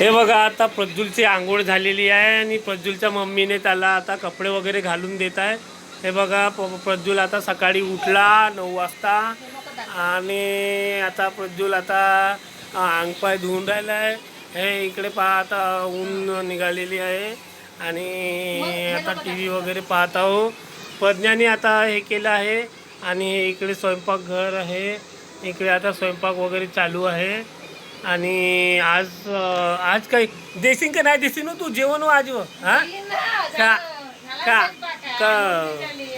हे बघा आता प्रज्वलची आंघोळ झालेली आहे आणि प्रज्वलच्या मम्मीने त्याला आता कपडे वगैरे घालून देत आहे. हे बघा प्रज्वल आता सकाळी उठला 9 वाजता आणि आता प्रज्वल आता अंगपाय धुवून राहिला आहे. हे इकडे पहा आता ऊन निघालेली आहे आणि आता टी व्ही वगैरे पाहत आहो. प्रज्ञाने आता हे केलं आहे आणि इकडे स्वयंपाकघर आहे. इकडे आता स्वयंपाक वगैरे चालू आहे आणि आज काही देशील का नाही देशील ना तू जेवण आज हां का का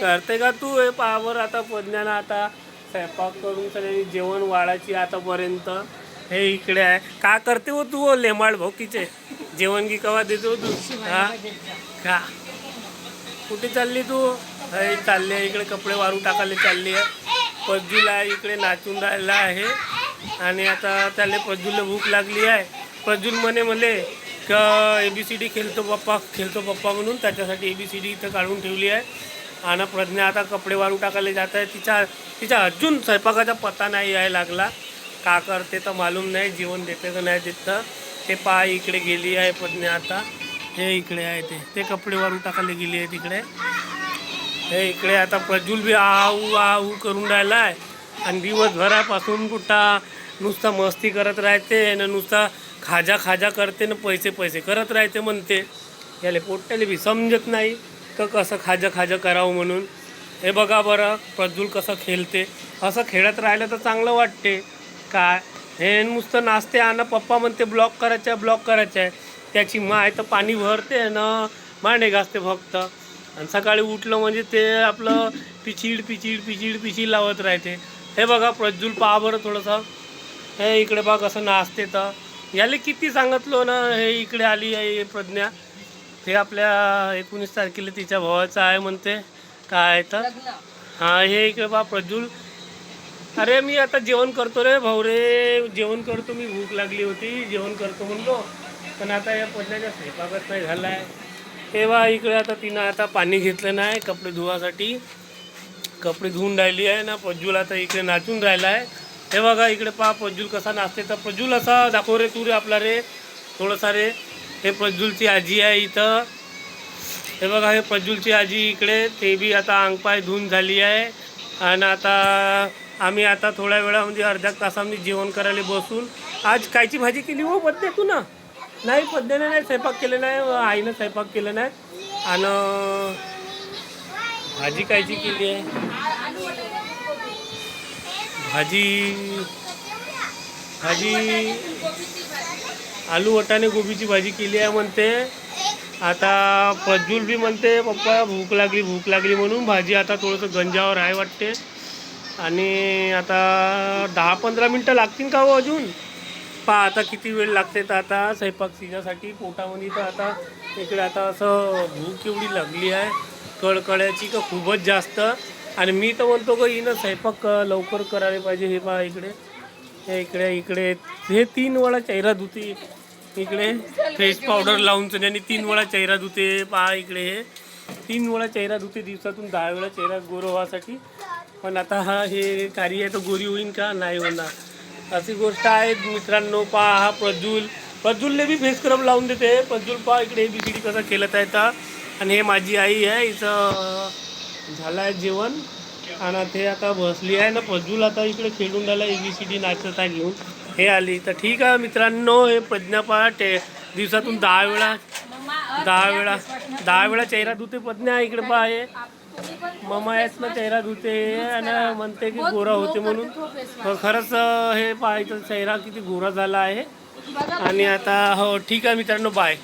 करते का तू? हे पावर आता प्रज्ञानं आता स्वयंपाक करून सगळे जेवण वाढायची आतापर्यंत. हे इकडे आहे का करते हो तू लेमाड भोकीचे जेवण की कवा देतो तू? हां का कुठे चालली तू? हे चालली आहे इकडे कपडे वाळू टाकायला चालली आहे. प्रज्वल आहे इकडे नाचून राहिला आहे आणि आता त्याला प्रज्वलला भूक लागली आहे. प्रज्वल म्हणे का ABCD खेळतो पप्पा म्हणून त्याच्यासाठी ABCD इथं काढून ठेवली आहे. आणि प्रज्ञा आता कपडे वाळू टाकायला जात आहे. तिचा अजून स्वयंपाकाचा पत्ता नाही यायला लागला. का करते तर मालूम नाही, जेवण देते का नाही देत. ते पहा इकडे गेली आहे प्रज्ञा आता. हे इकडे आहे ते कपडे वाळू टाकायला गेली आहे तिकडे. हे इकडे आता प्रज्वल बी आऊ करून राहिला आहे आणि दिवसभरापासून कुठं नुसता मस्ती करत राहते ना, नुसता खाजा करते ना, पैसे करत राहते म्हणते. याले पोट्याले बी समजत नाही तर कसं खाजा करावं म्हणून. हे बघा बरं प्रज्वल कसं खेळते. असं खेळत राहिलं तर चांगलं वाटते. काय हे नुसतं नाचते आणि पप्पा म्हणते ब्लॉक करायचं आहे. त्याची माय तर पाणी भरते ना मांडे घासते फक्त. आणि सकाळी उठलं म्हणजे ते आपलं पिचीड लावत राहते. हे बघा प्रज्वल पहा बरं थोडंसं. हे इकडे बघ कसं नाचते. तर याले किती सांगितलं ना, हे इकडे आली आहे प्रज्ञा. हे आपल्या 19 तारखेला तिच्या भावाचं आहे म्हणते. काय तर हां हे इकडे बा प्रज्वल. अरे मी आता जेवण करतो रे भाऊ रे, जेवण करतो. मी भूक लागली होती जेवण करतो म्हणलो, पण आता या प्रज्ञाच्या स्वयंपाकच नाही झाला आहे. तेव्हा इकडे आता तिनं आता पाणी घेतलं नाही कपडे धुवासाठी. कपडे धुवून राहिली आहे ना. प्रज्वल आता इकडे नाचून राहिला आहे. हे बघा इकडे पहा प्रज्वल कसा नाचते. तर प्रज्वल असा दाखव रे तू रे आपला रे थोडंसा रे. हे प्रज्वलची आजी आहे इथं. हे बघा हे प्रज्वलची आजी इकडे. ते बी आता अंगपाय धुवून झाली आहे आणि आता आम्ही आता थोड्या वेळा म्हणजे अर्ध्या तासामध्ये जेवण करायला बसून. आज कायची भाजी केली हो पद्या तू ना? नाही पद्याने नाही स्वयंपाक केलं नाही, आईनं स्वयंपाक केलं नाही. आणि भाजी कायची केली आहे? भाजी आलू वाटाणे गोबीची भाजी केली आहे म्हणते. आता प्रज्वल बी म्हणते पप्पा भूक लागली म्हणून. भाजी आता थोडंसं गंजावर आहे वाटते आणि आता 10-15 मिनटं लागतील का हो अजून? पहा आता किती वेळ लागते. तर आता स्वयंपाक शिजासाठी पोटामध्ये. तर आता इकडे आता असं भूक एवढी लागली आहे कळकळ्याची का खूपच जास्त. आणि मी तर म्हणतो का हिनं स्वयंपाक लवकर करायला पाहिजे. हे पहा इकडे इकडे हे 3 वेळा चेहरा धुते. इकडे फेस पावडर लावून त्याने 3 वेळा चेहरा धुते. पहा इकडे हे 3 वेळा चेहरा धुते दिवसातून. 10 वेळा चेहरा गोरा व्हासाठी. पण आता हे कार्य आहे तर गोरी होईन का? नाही होणार. अशी गोष्ट आहे मित्रांनो. पहा हा प्रज्वलने बी फेस स्क्रब लावून देते. प्रज्वल पहा इकडे ABCD कसं खेळत आहे. तर आणि हे माझी आई आहे. हिचं झालं आहे जेवण आणि ते आता बसली आहे ना. प्रज्वल आता इकडे खेळून राहिला ABCD नाचत आहे घेऊन. हे आली तर ठीक आहे मित्रांनो. हे प्रज्ञा पहा दिवसातून 10 वेळा चेहरा धुते प्रज्ञा. इकडे पहा हे मम्मा आहेस ना चेहरा धुते आणि म्हणते की गोरा होते म्हणून. खरंच हे पाहायचं चेहरा किती गोरा झाला आहे. आणि आता हो ठीक आहे मित्रांनो, बाय.